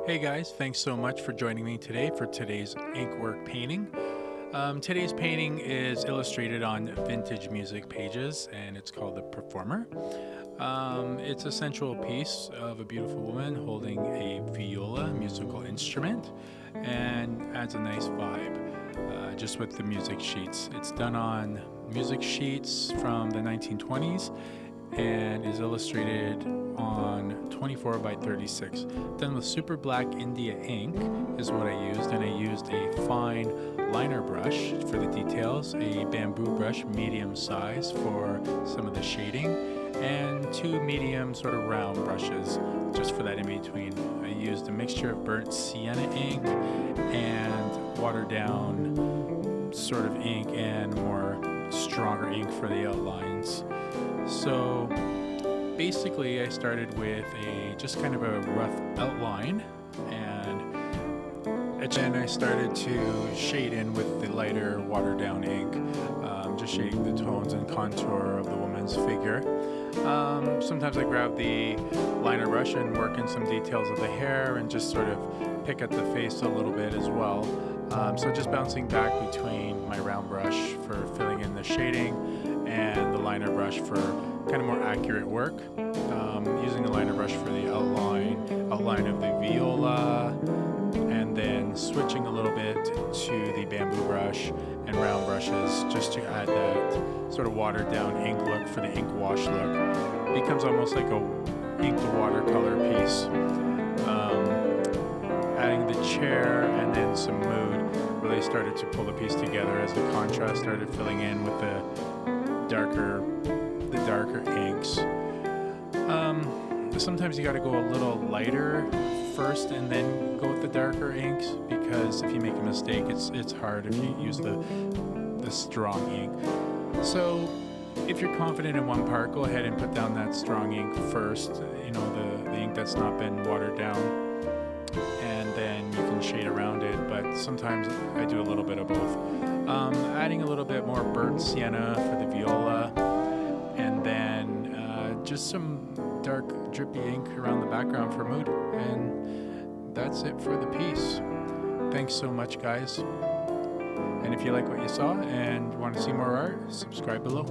Hey guys, thanks so much for joining me today for today's inkwork painting. Today's painting is illustrated on vintage music pages and it's called The Performer. It's a sensual piece of a beautiful woman holding a viola musical instrument and adds a nice vibe just with the music sheets. It's done on music sheets from the 1920s and is illustrated on 24 by 36. Done with super black India ink is what I used, and I used a fine liner brush for the details, a bamboo brush medium size for some of the shading, and two medium sort of round brushes just for that in between. I used a mixture of burnt sienna ink and watered down sort of ink and more stronger ink for the outlines. So basically I started with just kind of a rough outline, and then I started to shade in with the lighter watered down ink, just shading the tones and contour of the woman's figure. Sometimes I grab the liner brush and work in some details of the hair and just sort of pick at the face a little bit as well. So just bouncing back between my round brush for filling in the shading and the liner brush for kind of more accurate work. Using the liner brush for the outline of the viola, and then switching a little bit to the bamboo brush and round brushes just to add that sort of watered down ink look for the ink wash look. It becomes almost like a inked watercolor piece. Adding the chair and then some mood really started to pull the piece together as the contrast started filling in with the darker inks. Sometimes you got to go a little lighter first and then go with the darker inks, because if you make a mistake, it's hard if you use the strong ink. So if you're confident in one part, go ahead and put down that strong ink first, you know, the ink that's not been watered down, and then you can shade around it. But sometimes I do a little bit of both. Adding a little bit more burnt sienna for the viola, and then just some dark drippy ink around the background for mood, and that's it for the piece. Thanks so much, guys, and if you like what you saw and want to see more art, subscribe below.